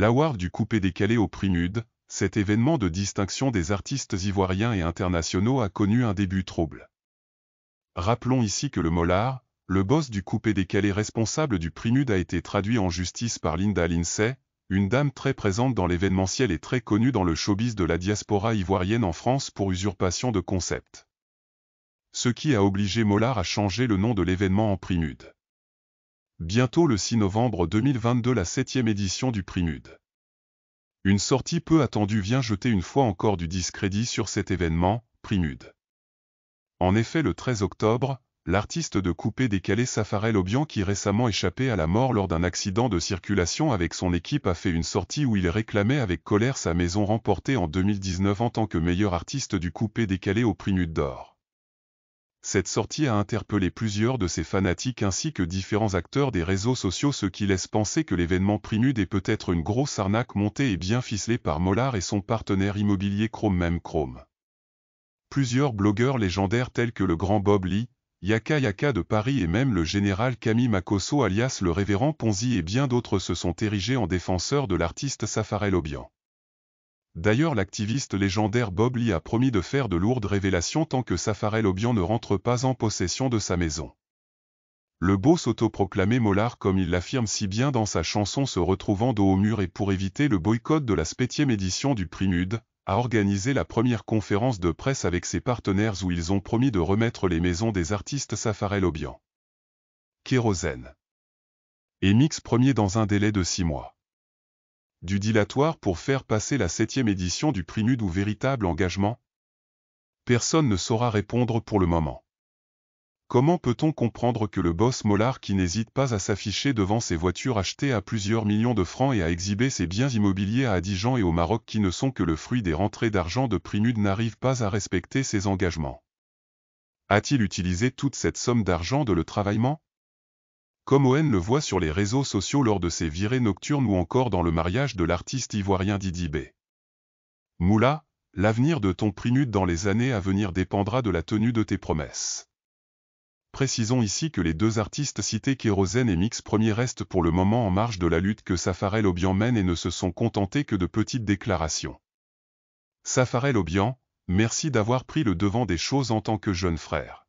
L'award du coupé-décalé au prix Mude, cet événement de distinction des artistes ivoiriens et internationaux a connu un début trouble. Rappelons ici que le Mollard, le boss du coupé-décalé responsable du prix Mude, a été traduit en justice par Linda Lindsay, une dame très présente dans l'événementiel et très connue dans le showbiz de la diaspora ivoirienne en France pour usurpation de concept. Ce qui a obligé Mollard à changer le nom de l'événement en prix Mude. Bientôt le 6 novembre 2022, la 7e édition du prix Mude. Une sortie peu attendue vient jeter une fois encore du discrédit sur cet événement, prix Mude. En effet, le 13 octobre, l'artiste de coupé-décalé Safarel Obian, qui récemment échappé à la mort lors d'un accident de circulation avec son équipe, a fait une sortie où il réclamait avec colère sa maison remportée en 2019 en tant que meilleur artiste du coupé-décalé au prix Mude d'or. Cette sortie a interpellé plusieurs de ses fanatiques ainsi que différents acteurs des réseaux sociaux, ce qui laisse penser que l'événement prix Mude est peut-être une grosse arnaque montée et bien ficelée par Mollard et son partenaire immobilier Chrome. Plusieurs blogueurs légendaires tels que le grand Bob Lee, Yaka Yaka de Paris et même le général Camille Makosso alias le révérend Ponzi et bien d'autres se sont érigés en défenseurs de l'artiste Safarel Obian. D'ailleurs, l'activiste légendaire Bob Lee a promis de faire de lourdes révélations tant que Safarel Obian ne rentre pas en possession de sa maison. Le boss autoproclamé Mollard, comme il l'affirme si bien dans sa chanson, se retrouvant dos au mur et pour éviter le boycott de la 7e édition du prix Mude, a organisé la première conférence de presse avec ses partenaires où ils ont promis de remettre les maisons des artistes Safarel Obian, Kérosène et Mix Premier dans un délai de 6 mois. Du dilatoire pour faire passer la 7e édition du prix Mude ou véritable engagement? Personne ne saura répondre pour le moment. Comment peut-on comprendre que le boss Mollard, qui n'hésite pas à s'afficher devant ses voitures achetées à plusieurs millions de francs et à exhiber ses biens immobiliers à Abidjan et au Maroc qui ne sont que le fruit des rentrées d'argent de prix Mude, n'arrive pas à respecter ses engagements? A-t-il utilisé toute cette somme d'argent de le travaillement? Comme Owen le voit sur les réseaux sociaux lors de ses virées nocturnes ou encore dans le mariage de l'artiste ivoirien Didi B. Moula, l'avenir de ton prix Mude dans les années à venir dépendra de la tenue de tes promesses. Précisons ici que les deux artistes cités Kérosène et Mix Premier restent pour le moment en marge de la lutte que Safarel Obian mène et ne se sont contentés que de petites déclarations. Safarel Obian, merci d'avoir pris le devant des choses en tant que jeune frère.